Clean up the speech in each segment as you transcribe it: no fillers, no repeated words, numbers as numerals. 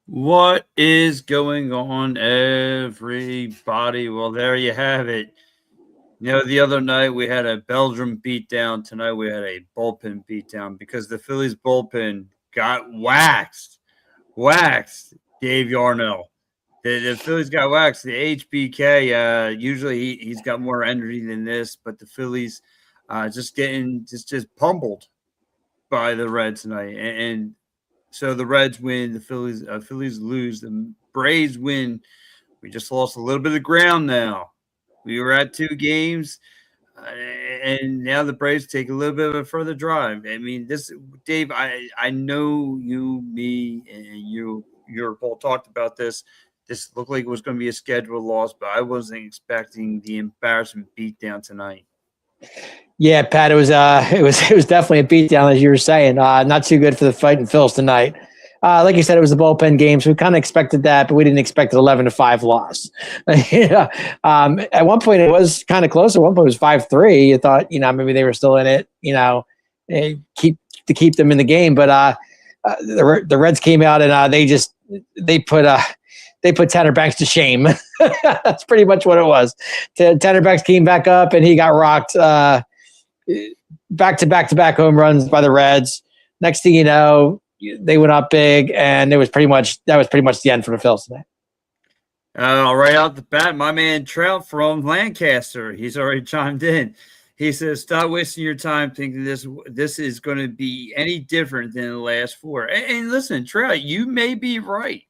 What is going on, everybody? Well, there you have it. The other night we had a Belgium beatdown. Tonight we had a bullpen beatdown because the Phillies bullpen got waxed. Waxed, Dave Yarnell. The Phillies got waxed. The HBK, usually he's got more energy than this, but the Phillies just getting just pummeled by the Reds tonight. And so the Reds win, the Phillies lose, the Braves win. We just lost a little bit of ground now. We were at 2 games, and now the Braves take a little bit of a further drive. I mean, this Dave, I know you, me, and your Paul talked about this. This looked like it was going to be a scheduled loss, but I wasn't expecting the embarrassing beatdown tonight. Yeah, Pat, it was definitely a beatdown, as you were saying. Not too good for the Fighting Phils tonight. Like you said, it was the bullpen game, so we kind of expected that, but we didn't expect an 11-5 loss. Yeah. At one point, it was kind of close. At one point, it was 5-3. You thought, maybe they were still in it. Keep them in the game, but the Reds came out and they put Tanner Banks to shame. That's pretty much what it was. Tanner Banks came back up and he got rocked. Back-to-back home runs by the Reds. Next thing you know, they went up big, and that was pretty much the end for the Phils today. Right out the bat, my man Trout from Lancaster, he's already chimed in. He says, "Stop wasting your time thinking this is going to be any different than the last four." And listen, Trout, you may be right.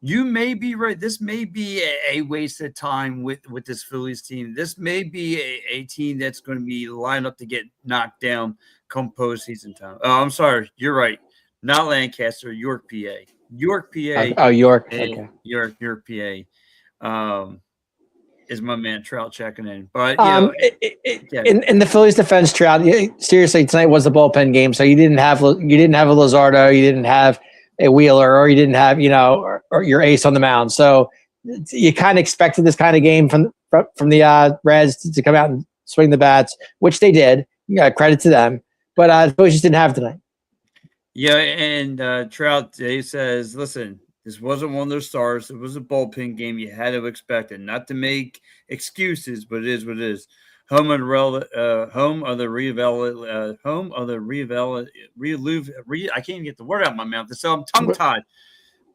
You may be right. This may be a waste of time with this Phillies team. This may be a team that's going to be lined up to get knocked down come postseason time. Oh, I'm sorry. You're right. Not Lancaster, York, PA. York, PA. York. Okay. York, PA. Is my man Trout checking in. But, in the Phillies' defense, Trout, seriously, tonight was the bullpen game, so you didn't have a Luzardo, you didn't have a Wheeler, or you didn't have, or your ace on the mound. So you kind of expected this kind of game from the Reds to come out and swing the bats, which they did. Credit to them. But the Phillies just didn't have tonight. Yeah, and Trout Dave says, listen, this wasn't one of their stars. It was a bullpen game. You had to expect it. Not to make excuses, but it is what it is. Home of the I can't even get the word out of my mouth. So I'm tongue tied.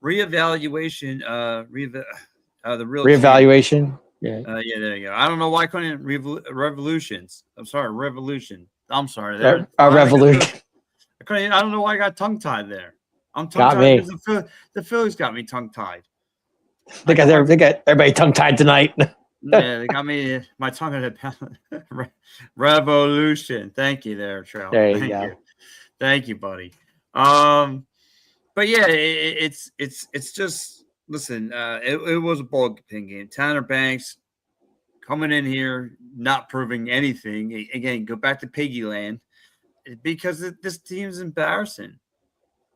Reevaluation. The real reevaluation. Yeah. Yeah, there you go. I don't know why I couldn't revolutions. I'm sorry, revolution. I'm sorry. There. Revolution. I don't know why I got tongue tied there. I'm tongue tied because the Phillies got me tongue tied. They got everybody tongue tied tonight. Yeah, they got me my tongue at a revolution. Thank you there, Trout. There you go. Thank you, buddy. But yeah, it's just listen. It was a bullpen game. Tanner Banks coming in here, not proving anything. Again, go back to Piggy Land because this team's embarrassing.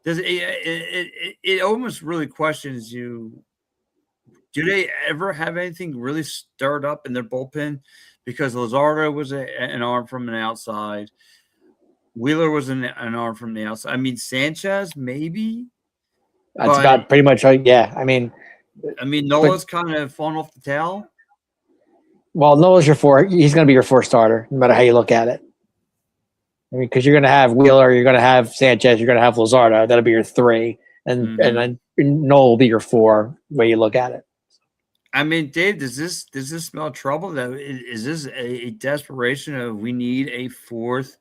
It almost really questions you. Do they ever have anything really stirred up in their bullpen? Because Luzardo was an arm from the outside. Wheeler was an arm from the outside. I mean, Sanchez, maybe. That's about pretty much right. Yeah. I mean, Nola's kind of falling off the tail. Well, Nola's he's going to be your fourth starter, no matter how you look at it. I mean, because you're going to have Wheeler, you're going to have Sanchez, you're going to have Luzardo. That'll be your three. And then Nola will be your four, the way you look at it. I mean, Dave, does this smell trouble? Though, is this a desperation of we need a fourth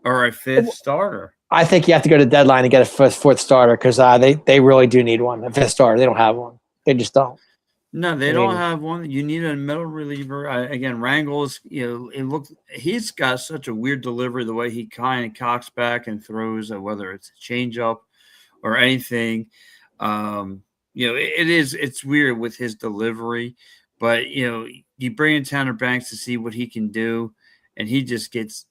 or a fifth starter? I think you have to go to the deadline and get a fourth starter because they really do need one. A fifth starter, they don't have one. They just don't. No, they don't have one. You need a middle reliever. Again, Rangels, he's got such a weird delivery, the way he kind of cocks back and throws, whether it's a changeup or anything. It's weird with his delivery, but you bring in Tanner Banks to see what he can do, and he just gets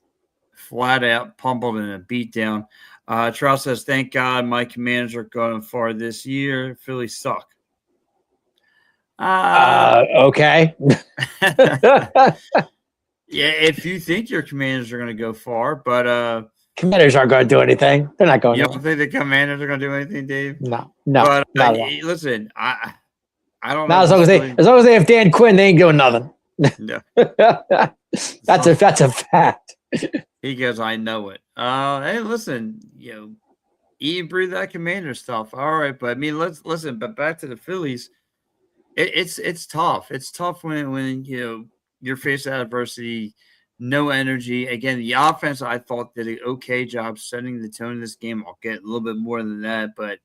flat out pummeled in a beatdown. Trout says, "Thank God my Commanders are going far this year. Phillies suck." Okay. Yeah, if you think your Commanders are going to go far, but Commanders aren't going to do anything. They're not going. You don't think the Commanders are going to do anything, Dave? No, But not at all. Listen, I don't Not know. as long as they have Dan Quinn, they ain't doing nothing. No. That's a fact. He goes, I know it. Hey, listen, eat and breathe that Commander stuff. All right, but I mean, let's listen. But back to the Phillies, it's tough. It's tough when you're faced with adversity, no energy. Again, the offense I thought did an okay job setting the tone of this game. I'll get a little bit more than that, but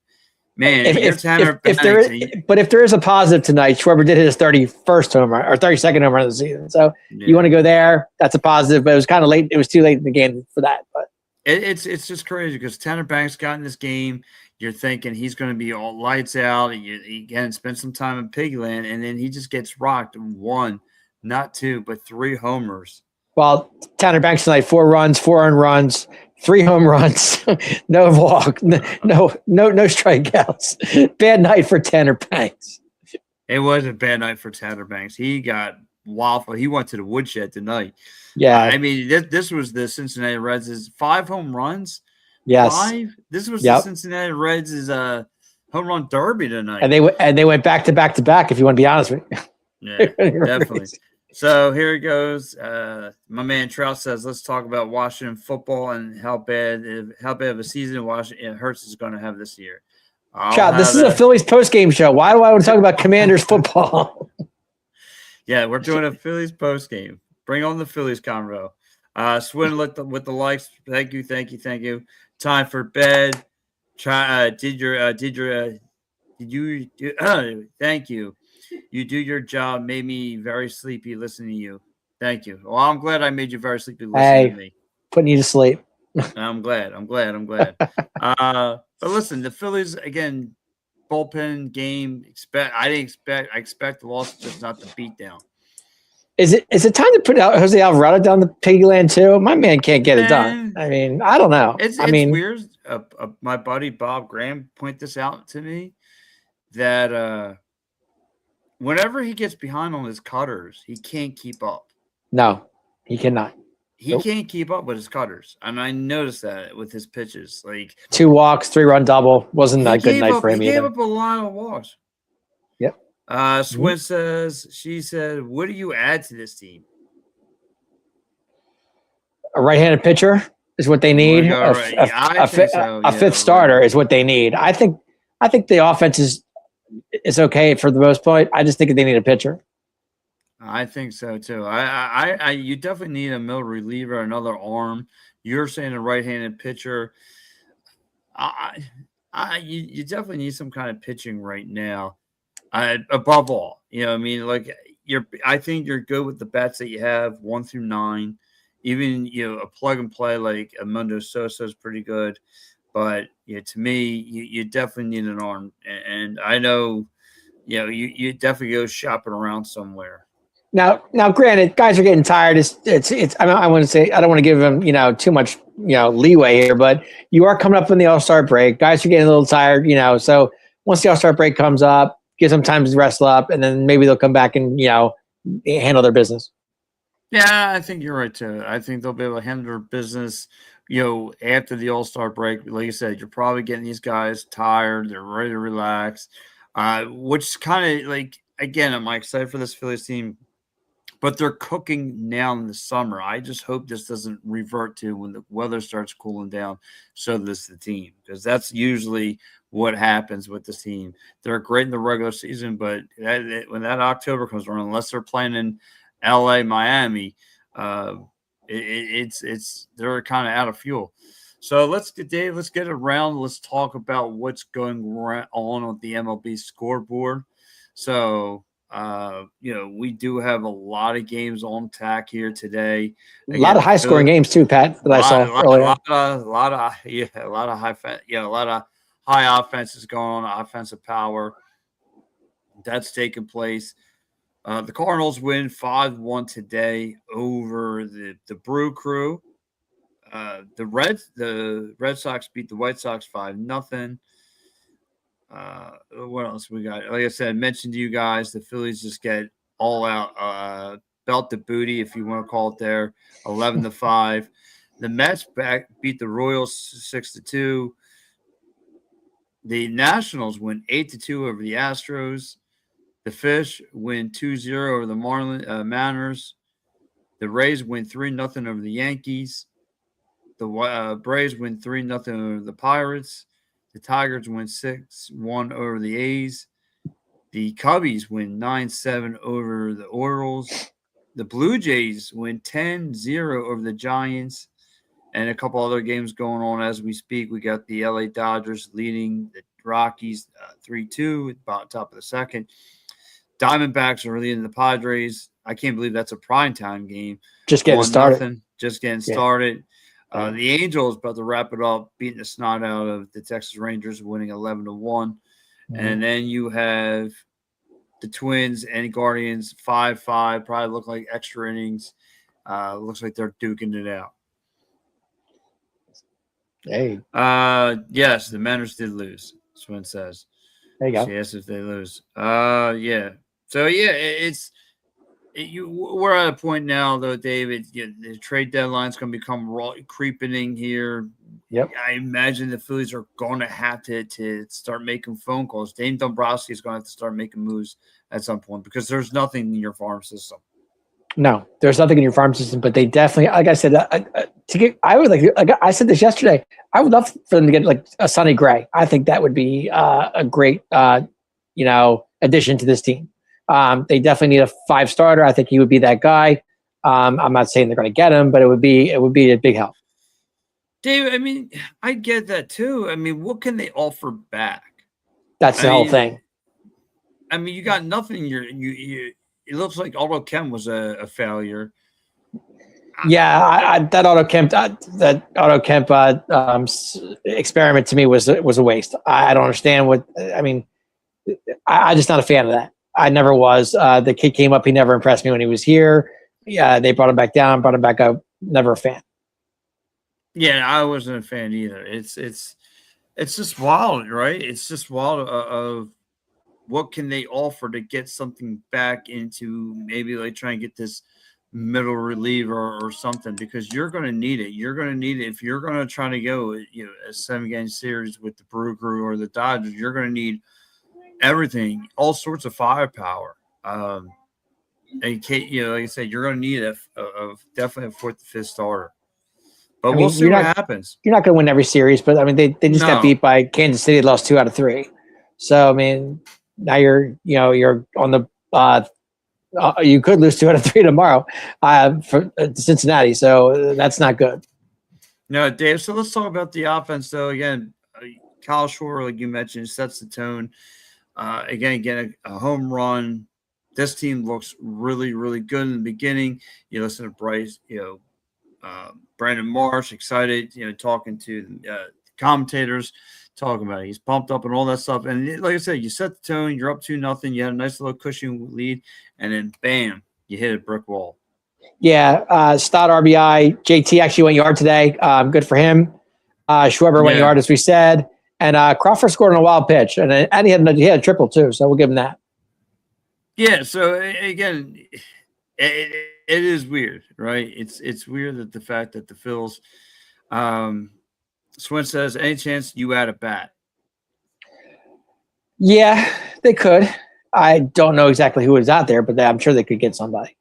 man, if there is a positive tonight, Schwarber did his 31st home run or 32nd home run of the season. So you want to go there, that's a positive. But it was kind of late. It was too late in the game for that. But it's just crazy because Tanner Banks got in this game. You're thinking he's going to be all lights out. He again spent some time in Pigland, and then he just gets rocked. 1, not 2, but 3 homers. Well, Tanner Banks tonight, 4 runs, 4 earned runs, 3 home runs, no walk, no strikeouts. Bad night for Tanner Banks. It was a bad night for Tanner Banks. He got waffled. He went to the woodshed tonight. Yeah. I mean, this was the Cincinnati Reds' 5 home runs. Yes. 5. This was the Cincinnati Reds' home run derby tonight. And they went back to back to back, if you want to be honest with you. Yeah, definitely. So here it goes. My man Trout says, "Let's talk about Washington football and how bad of a season Washington Hurts is going to have this year." Trout, this is a Phillies post-game show. Why do I want to talk about Commanders football? Yeah, we're doing a Phillies post-game. Bring on the Phillies convo. Swin with the likes. Thank you. Time for bed. Thank you. You do your job. Made me very sleepy listening to you. Thank you. Well, I'm glad I made you very sleepy listening to me. Putting you to sleep. I'm glad. But listen, the Phillies again, bullpen game. I expect the loss, just not the beatdown. Is it time to put out Jose Alvarado down the pigland too? My man can't get it done. I mean, I don't know. It's weird. My buddy Bob Graham pointed this out to me that whenever he gets behind on his cutters, he can't keep up. No, he cannot. He can't keep up with his cutters. And I noticed that with his pitches. Like 2 walks, 3-run double. Wasn't a good night for him either. He gave up a lot of walks. Yep. Swin she said, what do you add to this team? A right-handed pitcher is what they need. A fifth starter is what they need. I think the offense is okay for the most part. I just think they need a pitcher. I think so too. You definitely need a middle reliever, another arm. You're saying a right-handed pitcher. You definitely need some kind of pitching right now. Above all, I mean, like I think you're good with the bats that you have 1 through 9. Even a plug and play like Mundo Sosa is pretty good, but to me, you definitely need an arm. And I know, you definitely go shopping around somewhere. Now, granted, guys are getting tired. I want to say I don't want to give them too much leeway here, but you are coming up on the All-Star break. Guys are getting a little tired, So once the All-Star break comes up, give them time to wrestle up, and then maybe they'll come back and handle their business. Yeah, I think you're right too. I think they'll be able to handle their business. After the All-Star break, like you said, you're probably getting these guys tired. They're ready to relax, which kind of like again, I'm excited for this Phillies team. But they're cooking now in the summer. I just hope this doesn't revert to when the weather starts cooling down. So does the team, because that's usually what happens with this team. They're great in the regular season, but when that October comes around, unless they're playing in LA, Miami, they're kind of out of fuel. So Dave, let's get around. Let's talk about what's going on with the MLB scoreboard. So. We do have a lot of games on tap here today. Again, a lot of high-scoring games too, Pat. That I saw earlier. A lot of high offenses going on, offensive power that's taking place. The Cardinals win 5-1 today over the Brew Crew. The Red Sox beat the White Sox 5-0. What else we got? Like I said, I mentioned to you guys, the Phillies just get all out belt to booty, if you want to call it there, 11-5. The Mets beat the Royals 6-2. The Nationals win 8-2 over the Astros. The Fish win 2-0 over the Mariners. The Rays win 3-0 over the Yankees. The Braves win 3-0 over the Pirates. The Tigers win 6-1 over the A's. The Cubbies win 9-7 over the Orioles. The Blue Jays win 10-0 over the Giants. And a couple other games going on as we speak. We got the LA Dodgers leading the Rockies 3-2 at the top of the second. Diamondbacks are leading the Padres. I can't believe that's a primetime game. Just getting started. Just getting started. The Angels about to wrap it up, beating the snot out of the Texas Rangers, winning 11-1. Mm-hmm. And then you have the Twins and Guardians 5-5. Probably look like extra innings. Looks like they're duking it out. Hey. Yes, the Mariners did lose. Swin says. There you go. She asked if they lose. Yeah. So yeah, we're at a point now though, David. The trade deadline's going to become creeping in here. Yep. I imagine the Phillies are going to have to start making phone calls. Dane Dombrowski is going to have to start making moves at some point because there's nothing in your farm system. No, there's nothing in your farm system, but they definitely, like I said, I would like I said this yesterday, I would love for them to get like a Sonny Gray. I think that would be a great, addition to this team. They definitely need a 5-starter. I think he would be that guy. I'm not saying they're going to get him, but it would be a big help. Dave, I mean, I get that too. I mean, what can they offer back? That's the whole thing. I mean, you got nothing. It looks like Otto Kemp was a failure. Yeah, that Otto Kemp experiment to me was a waste. I don't understand what. I mean, I'm just not a fan of that. I never was. The kid came up. He never impressed me when he was here. Yeah, they brought him back down, brought him back up. Never a fan. Yeah, I wasn't a fan either. It's just wild, right? It's just wild of what can they offer to get something back into maybe like try and get this middle reliever or something because you're going to need it. You're going to need it if you're going to try to go a 7-game series with the Brew Crew or the Dodgers. You're going to need everything, all sorts of firepower. And like I said, you're going to need a definitely a 4th to 5th starter. But we'll see what happens. You're not going to win every series, but I mean they just got beat by Kansas City, lost 2 out of 3. So I mean now you're on the you could lose 2 out of 3 tomorrow for Cincinnati. So that's not good. No, Dave. So let's talk about the offense. So again, Kyle Schwarber, like you mentioned, sets the tone. Again, a home run. This team looks really, really good in the beginning. You listen to Bryce, Brandon Marsh, excited, talking to commentators, talking about it. He's pumped up and all that stuff. And like I said, you set the tone, you're up 2-0, you had a nice little cushion lead, and then bam, you hit a brick wall. Yeah, Stott RBI. JT actually went yard today. Good for him. Schwarber went yard, as we said. And Crawford scored on a wild pitch. And he had a triple, too, so we'll give him that. Yeah, so again, it is weird, right? It's weird that the fact that the Phils Swin says, any chance you add a bat? Yeah, they could. I don't know exactly who is out there, but I'm sure they could get somebody.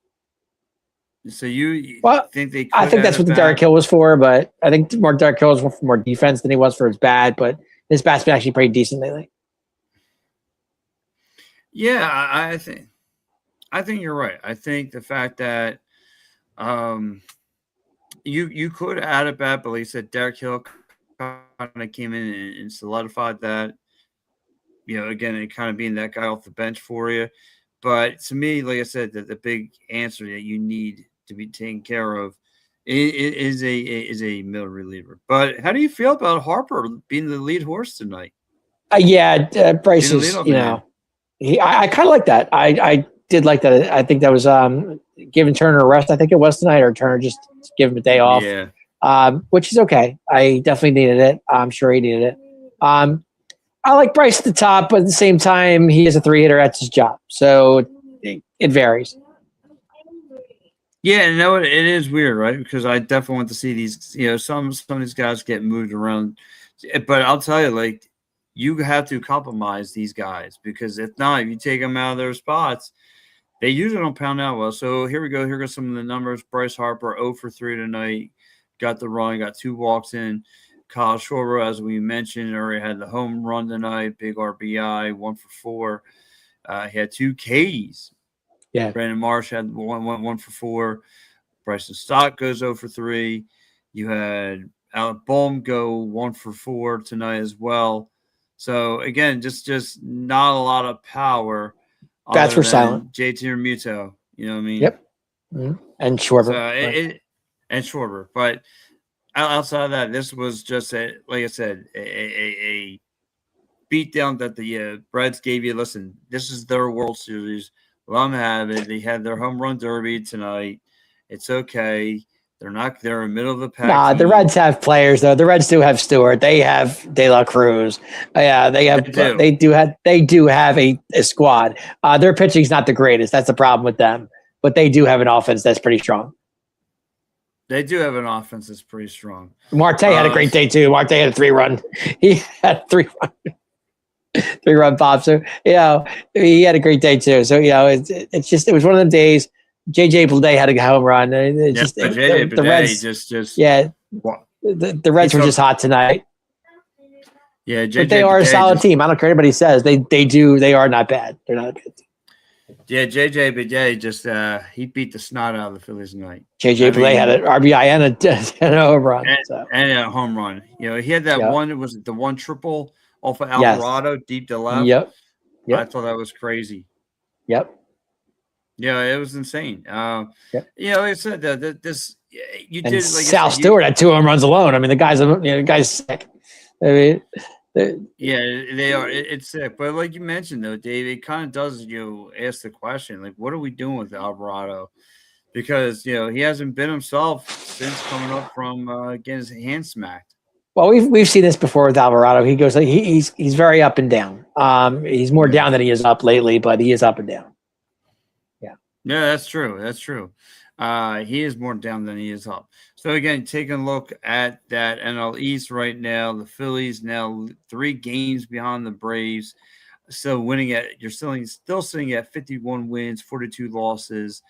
So you think they could I think that's what the Derek Hill was for, but I think Derek Hill was for more defense than he was for his bat, but his bat's been actually pretty decent lately. Yeah, I think you're right. I think the fact that you could add a bat, but like you said, Derek Hill kind of came in and solidified that. Again, it kind of being that guy off the bench for you. But to me, like I said, the big answer that you need to be taken care of is a middle reliever. But how do you feel about Harper being the lead horse tonight? Bryce is, I kind of like that. I did like that. I think that was giving Turner a rest. I think it was tonight, or Turner just give him a day off. Yeah. Which is okay. I definitely needed it. I'm sure he needed it. I like Bryce at the top, but at the same time, he is a 3-hitter. That's his job. So it varies. Yeah, no, it is weird, right? Because I definitely want to see these, some of these guys get moved around. But I'll tell you, like, you have to compromise these guys because if not, if you take them out of their spots, they usually don't pound out well. So here we go. Here goes some of the numbers. Bryce Harper 0 for 3 tonight. Got the run, got 2 walks in. Kyle Schwarber, as we mentioned, already had the home run tonight. Big RBI, 1 for 4. He had 2 Ks. Yeah. Brandon Marsh had one for 4. Bryson Stott goes 0 for 3. You had Alec Bohm go 1 for 4 tonight as well. So again, just not a lot of power. Bats were silent. JT Realmuto, you know what I mean? Yep. Mm-hmm. And Schwarber. So and Schwarber, but outside of that, this was just like I said, a beatdown that the Reds gave you. Listen, this is their World Series. Let them have it. They had their home run derby tonight. It's okay. They're in the middle of the pack. Nah, the Reds have players though. The Reds do have Stewart. They have De La Cruz. Yeah, they do have a squad. Their pitching's not the greatest. That's the problem with them. But they do have an offense that's pretty strong. They do have an offense that's pretty strong. Marte had a great day too. Marte had a 3-run. He had 3-run pop. So he had a great day too. So it was one of them days. JJ Bleday had a home run. The Reds were just hot tonight. Yeah, but they are a solid team. I don't care what anybody says. They are not bad. They're not a bad team. Yeah, JJ Bleday just he beat the snot out of the Phillies tonight. JJ Bleday had an RBI and a home run. And a home run. He had that one. Was it the one triple off of Alvarado deep to left? Yep. I thought that was crazy. Yep. Yeah, it was insane. Like I said, Sal Stewart had 2 home runs alone. I mean, the guy's sick. I mean, they are. It's sick, but like you mentioned, though, Dave, it kind of does ask the question, like, what are we doing with Alvarado? Because he hasn't been himself since coming up from getting his hand smacked. Well, we've seen this before with Alvarado. He goes he's very up and down. He's more down than he is up lately, but he is up and down. Yeah, that's true. That's true. He is more down than he is up. So again, taking a look at that NL East right now, the Phillies now 3 games behind the Braves. So you're still sitting at 51 wins, 42 losses.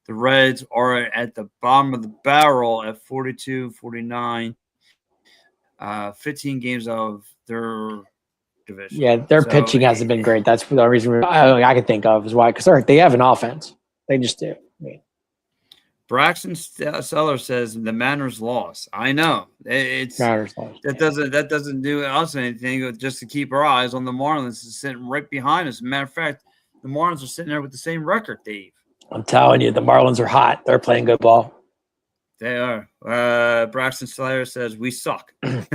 The Reds are at the bottom of the barrel at 42, 49. 15 games of their division. Yeah, their pitching hasn't been great. That's the reason I can think of is why, because they have an offense. They just do. Braxton Seller says the Mariners lost. I know Mariners lost. That doesn't do us anything. Just to keep our eyes on the Marlins, is sitting right behind us. As a matter of fact, the Marlins are sitting there with the same record, Dave. I'm telling you, the Marlins are hot. They're playing good ball. They are. Braxton Seller says we suck. Listen,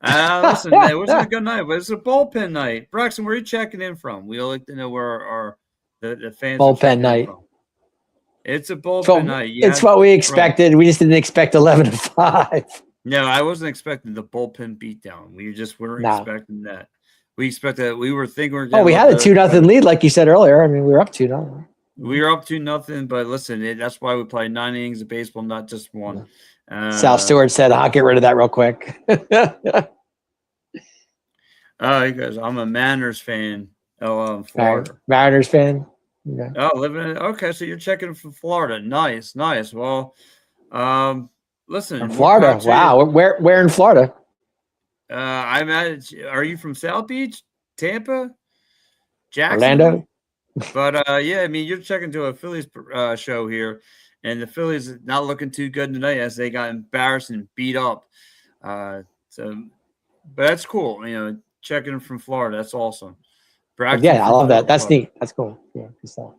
it wasn't a good night, but it's a bullpen night. Braxton, where are you checking in from? We all like to know where the fans bullpen night. It's a bullpen night. It's what we expected. We just didn't expect 11-5. No, I wasn't expecting the bullpen beatdown. We just weren't expecting that. We expected. We were thinking we were. We had a 2-0 lead, like you said earlier. I mean, we were up 2-0. We were up 2-0, but listen, that's why we play 9 innings of baseball, not just one. Sal Stewart said, "I'll get rid of that real quick." He goes, "I'm a Mariners fan." Florida. Mariners fan. Yeah. Okay, so you're checking from Florida. Nice. Well, listen. In Florida. Wow. Where in Florida? I'm at. Are you from South Beach, Tampa, Jackson, Orlando? But I mean, you're checking to a Phillies show here, and the Phillies are not looking too good tonight as they got embarrassed and beat up. But that's cool. Checking from Florida. That's awesome. I love that. That's neat. That's cool.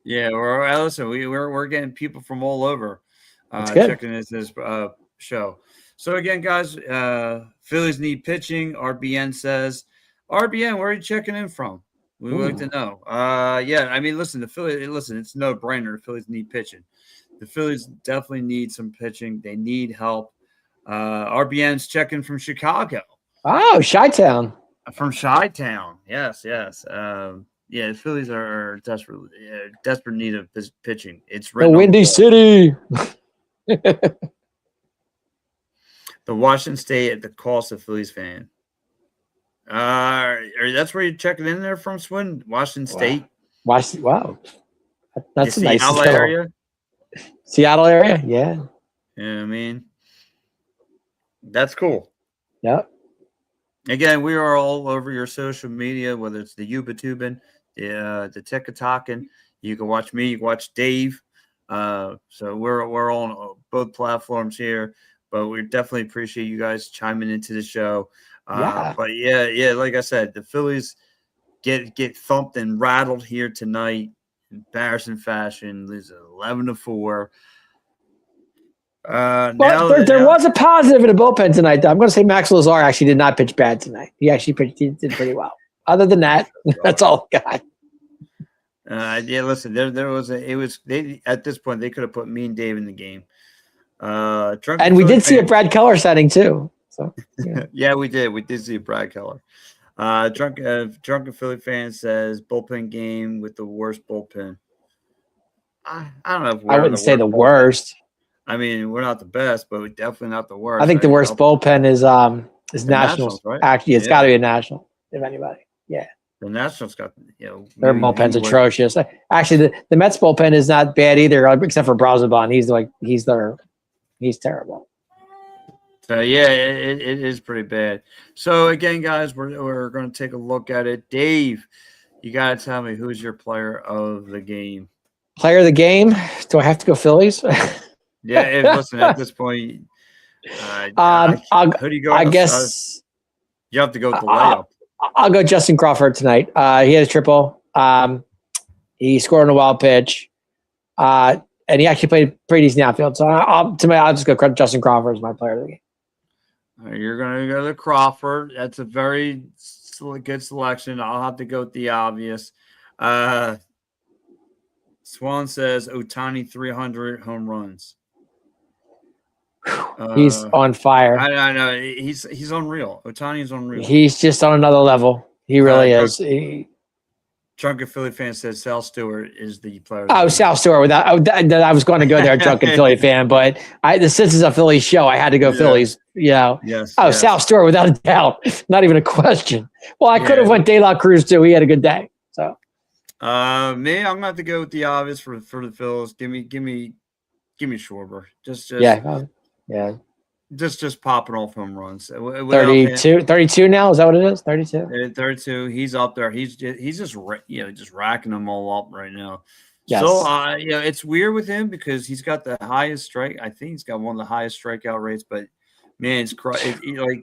Yeah. Listen, we're getting people from all over checking this show. So again, guys, Phillies need pitching. RBN says, RBN, where are you checking in from? We would like to know. I mean, listen, the Phillies. Listen, it's no brainer. The Phillies need pitching. The Phillies definitely need some pitching. They need help. RBN's checking from Chicago. Oh, Chi-Town. From Chi-Town. Yes. Yeah, the Phillies are desperate need of pitching. It's The written on Windy wall. City. The Washington State at the cost of Phillies fan. That's where you're checking in there from, Swin? Washington State? Wow. That's The a nice Seattle little area? Seattle area. Yeah. Yeah, I mean, that's cool. Yep. Again, we are all over your social media, whether it's the YouTubing, the TikToking. You can watch me, you can watch Dave. So we're on both platforms here, but we definitely appreciate you guys chiming into the show. Yeah. But yeah, like I said, the Phillies get thumped and rattled here tonight, embarrassing fashion. Lose 11-4. But there was a positive in the bullpen tonight, though. I'm going to say Max Lazar actually did not pitch bad tonight. He actually did pretty well. Other than that, that's all I got. Yeah, listen, there was at this point they could have put me and Dave in the game. And we did see a Brad Keller setting too. So yeah, we did. We did see a Brad Keller. Drunken Philly fan says bullpen game with the worst bullpen. I don't know if I wouldn't say the worst. I mean, we're not the best, but we're definitely not the worst. I think the worst bullpen is Nationals. Right? Actually, it's got to be a National, if anybody. Yeah. The Nationals got, their bullpen's atrocious. Actually, the Mets bullpen is not bad either, except for Braziban. He's terrible. So yeah, it is pretty bad. So again, guys, we're going to take a look at it. Dave, you got to tell me who's your player of the game. Player of the game? Do I have to go Phillies? Yeah, listen, at this point, who do you go? I guess you have to go with the layup. I'll go Justin Crawford tonight. He had a triple. He scored on a wild pitch, and he actually played pretty decent outfield. So I'll just go Justin Crawford as my player of the game. You're going to go to Crawford. That's a very good selection. I'll have to go with the obvious. Swan says Ohtani 300 home runs. He's on fire. I know he's unreal. Ohtani is unreal. He's just on another level. He really is. Drunken Philly fan says Sal Stewart is the player. Sal Stewart. I was going to go there, Drunken Philly fan, but since it's a Phillies show, I had to go Phillies. Yeah. Yes. Yes. Sal Stewart, without a doubt, not even a question. Well, I could have went De La Cruz too. He had a good day. So. Me, I'm going to have to go with the obvious for the Phillies. Give me Schwarber. Just yeah. Just popping off home runs. 32 now. Is that what it is? 32. 32. He's up there. He's just racking them all up right now. Yes. So it's weird with him because he's got the highest strike. I think he's got one of the highest strikeout rates. But man,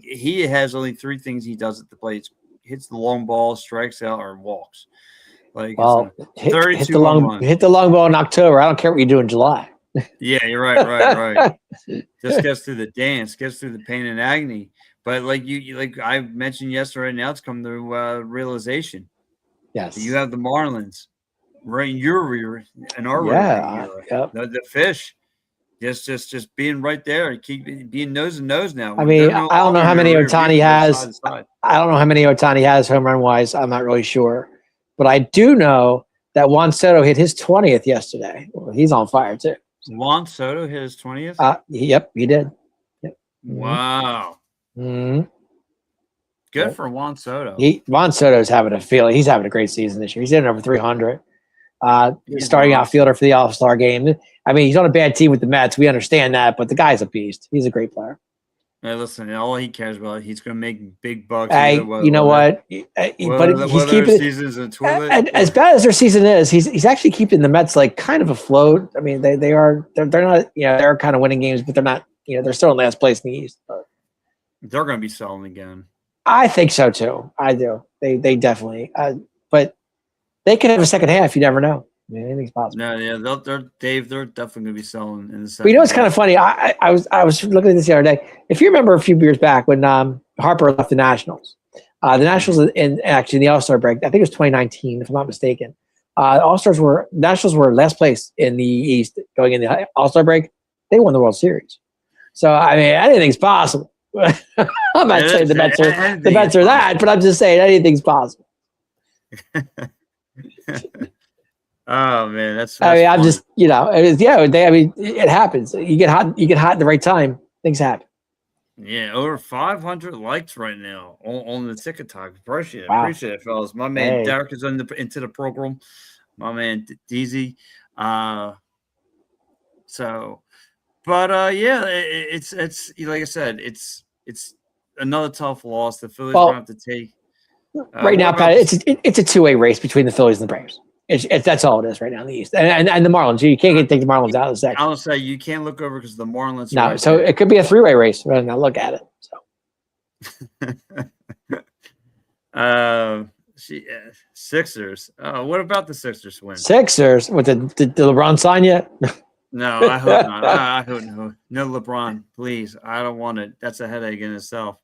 he has only three things he does at the plate: hits the long ball, strikes out, or walks. Hit the long ball in October. I don't care what you do in July. Yeah, you're right. Just gets through the dance, gets through the pain and agony. But like I mentioned yesterday, now it's come to realization. Yes, you have the Marlins, right? In your rear, in our rear. Yep. The fish, just being right there, keep being nose to nose now. I mean, I don't know how many Ohtani has. I don't know how many Ohtani has home run wise. I'm not really sure, but I do know that Juan Soto hit his 20th yesterday. Well, he's on fire too. Juan Soto hit his 20th? Yep, he did. Yep. Wow. Mm-hmm. Good for Juan Soto. Juan Soto's having a great season this year. He's hitting over 300. Starting outfielder for the All-Star game. I mean, he's on a bad team with the Mets. We understand that, but the guy's a beast. He's a great player. Hey, listen, all he cares about, he's going to make big bucks. Hey, you know what? But he's keeping season's a toilet. And as bad as their season is, he's actually keeping the Mets like kind of afloat. I mean, they're not, they're kind of winning games, but they're not, they're still in last place in the East. But they're going to be selling again. I think so too. I do. They definitely. But they could have a second half. You never know. I mean, anything's possible. No, yeah, they're definitely going to be selling in the second. But it's kind of funny. I was looking at this the other day. If you remember a few years back when Harper left the Nationals, the Nationals in the All-Star break, I think it was 2019, if I'm not mistaken. Nationals were last place in the East going in the All-Star break. They won the World Series. So I mean, anything's possible. I'm not saying the Mets are that, but I'm just saying anything's possible. Oh man, that's I mean, I'm funny. just, it happens. You get hot at the right time. Things happen. Yeah, over 500 likes right now on the TikTok. Wow. Appreciate it, fellas. My man Hey. Derek is into the program. My man DZ. So, but yeah, it's like I said, it's another tough loss. The Phillies are going to have to take. Right What now, about Pat, it's a two-way race between the Phillies and the Braves. That's all it is right now in the East, and the Marlins. You can't take the Marlins out of the second. I'll say you can't look over because the Marlins. No, so it could be a three-way race. Right now, look at it. So. Sixers. What about the Sixers win? Sixers with the LeBron sign yet? No, I hope not. I hope no. No LeBron, please. I don't want it. That's a headache in itself.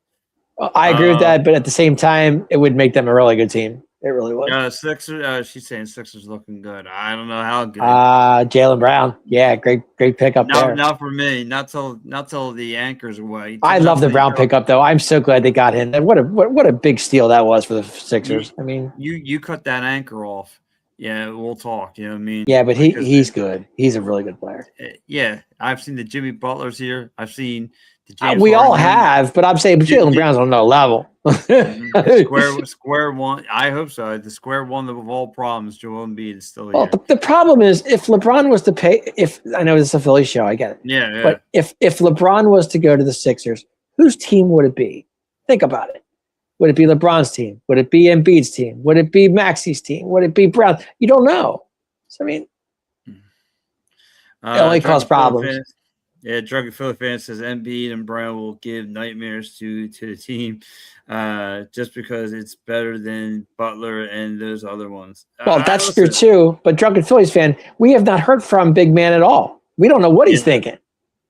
Well, I agree with that, but at the same time, it would make them a really good team. It really would. Sixers. She's saying Sixers looking good. I don't know how good. Jaylen Brown. Yeah, great pickup there. Not for me. Not till the anchors away. I love the Brown pickup though. I'm so glad they got him. And what a big steal that was for the Sixers. I mean, you cut that anchor off. Yeah, we'll talk. You know what I mean? Yeah, but he's good. He's a really good player. Yeah, I've seen the Jimmy Butlers here. I've seen the James we all have, but I'm saying Jaylen Brown's on another level. Square one. I hope so. The square one of all problems. Joel Embiid is still here. Well, the problem is if LeBron was to pay. If I know this is a Philly show, I get it. Yeah. But if LeBron was to go to the Sixers, whose team would it be? Think about it. Would it be LeBron's team? Would it be Embiid's team? Would it be Maxi's team? Would it be Brown? You don't know. So, I mean, it only causes problems. Drunken Philly fan says Embiid and Brown will give nightmares to the team just because it's better than Butler and those other ones. Well, that's true too. But Drunken Phillies fan, we have not heard from Big Man at all. We don't know what he's thinking.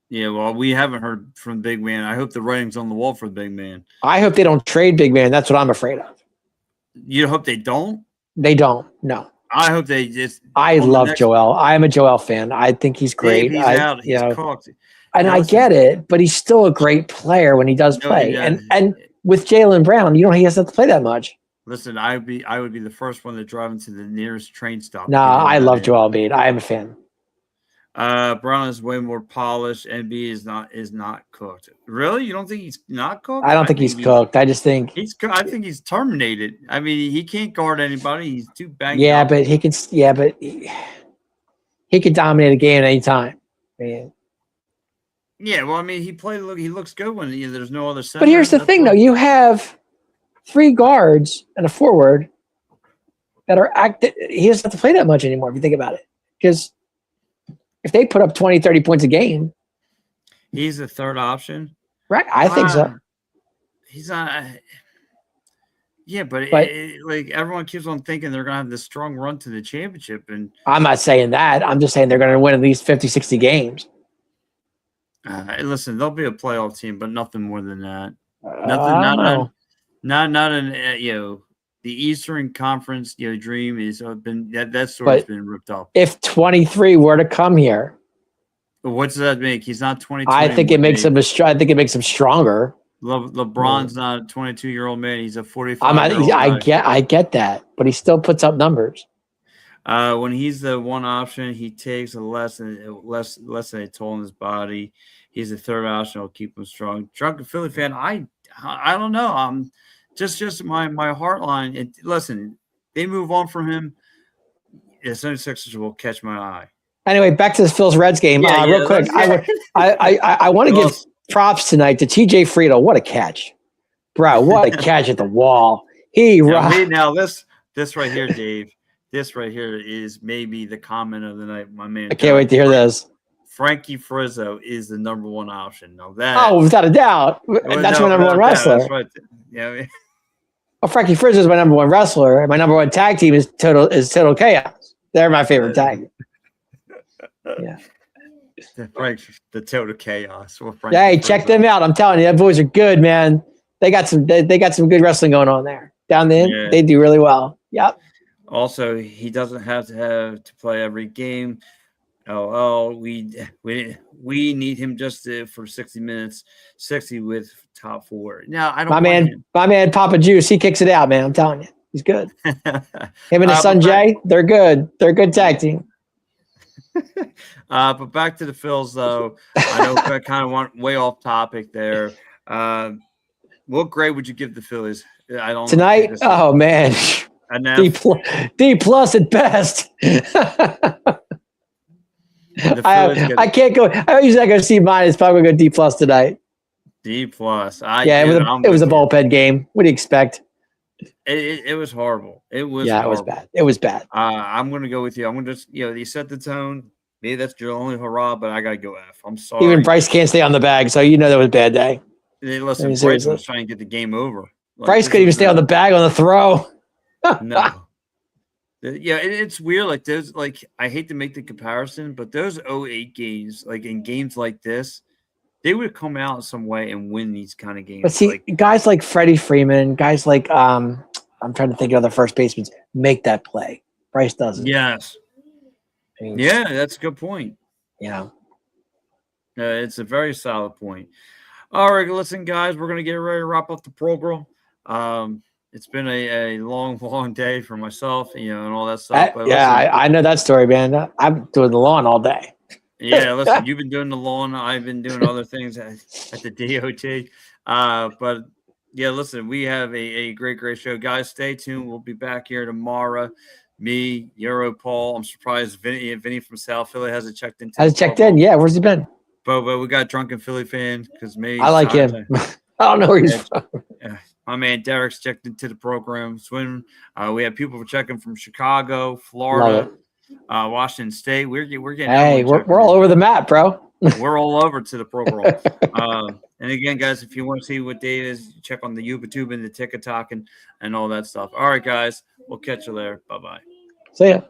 Yeah, well, we haven't heard from Big Man. I hope the writing's on the wall for Big Man. I hope they don't trade Big Man. That's what I'm afraid of. You hope they don't? They don't. No. I hope they just. I love Joel. I am a Joel fan. I think he's great. He's out. He's cooked. And I get it, but he's still a great player when he does play. And with Jaylen Brown, he doesn't have to play that much. Listen, I would be the first one to drive into the nearest train stop. No, I love Joel Embiid. I am a fan. Brown is way more polished. Embiid is not cooked. Really? You don't think he's not cooked? I don't think he's cooked. I just think I think he's terminated. I mean, he can't guard anybody. He's too banged up. But he can. Yeah, but he could dominate a game at any time. Yeah, well, I mean, he looks good when there's no other center. But here's the thing, though. You have 3 guards and a forward that are active. He doesn't have to play that much anymore if you think about it. Because if they put up 20, 30 points a game. He's the third option? Right. I think so. He's not. Yeah, but like everyone keeps on thinking they're going to have this strong run to the championship. And I'm not saying that. I'm just saying they're going to win at least 50, 60 games. Listen, they'll be a playoff team, but nothing more than that. Not in the Eastern Conference dream is been that story's been ripped up. If 23 were to come here, what does that make? He's not 22. I think it makes him I think it makes him stronger. LeBron's not a 22-year-old man. He's a 45. I get that, but he still puts up numbers. When he's the one option, he takes less than a toll on his body. He's the third option. Will keep him strong. Drunken Philly fan. I don't know. Just my heart line. Listen, they move on from him. The 76ers will catch my eye. Anyway, back to this Phil's Reds game. Real quick, I want to give props tonight to TJ Friedel. What a catch, bro! What a catch at the wall. Now this right here, Dave. This right here is maybe the comment of the night, my man. I can't wait to hear this. Frankie Frizzo is the number one option. Now that without a doubt, that's my number one wrestler. That's right. Yeah. Well, Frankie Frizzo is my number one wrestler. My number one tag team is Total Chaos. They're my favorite tag. Yeah. The Total Chaos. Hey, check them out. I'm telling you, that boys are good, man. They got some good wrestling going on there. Down the end, they do really well. Yep. Also, he doesn't have to play every game. We need him just for 60 minutes, 60 with top 4. Now I don't. My man Papa Juice, he kicks it out, man. I'm telling you. He's good. Him and his son Jay, they're good. They're a good tag team. But back to the Phils, though. I know I kind of went way off topic there. What grade would you give the Phillies? I don't tonight. Oh man, D plus at best. I can't go. I usually go C minus. Probably go D plus tonight. D plus. Yeah, it was a bullpen game. What do you expect? It was horrible. It was horrible. It was bad. It was bad. I'm going to go with you. I'm going to just, you set the tone. Maybe that's your only hurrah, but I got to go F. I'm sorry. Even Bryce can't stay on the bag, so that was a bad day. Listen, Bryce was trying to get the game over. Bryce couldn't even stay on the bag on the throw. No. Yeah, it's weird. Like those, I hate to make the comparison, but those 08 games, in games like this, they would come out some way and win these kind of games. But see, guys like Freddie Freeman, guys like I'm trying to think of other first basemen, make that play. Bryce doesn't. Yes. Yeah, that's a good point. It's a very solid point. All right, listen, guys, we're gonna get ready to wrap up the program. It's been a long day for myself, and all that stuff. But I know that story, man. I'm doing the lawn all day. Yeah, listen, you've been doing the lawn. I've been doing other things at the DOT. But yeah, listen, we have a great show. Guys, stay tuned. We'll be back here tomorrow. Me, Euro, Paul. I'm surprised Vinny from South Philly hasn't checked in. Hasn't checked in? Yeah, where's he been? But we got Drunken Philly fan because I like him. I don't know where he's from. My man Derek's checked into the program. Swim. We have people checking from Chicago, Florida, Washington State. We're getting. Hey, we're all over the map, bro. We're all over to the program. And again, guys, if you want to see what day it is, check on the YouTube and the TikTok and all that stuff. All right, guys, we'll catch you there. Bye-bye. See ya.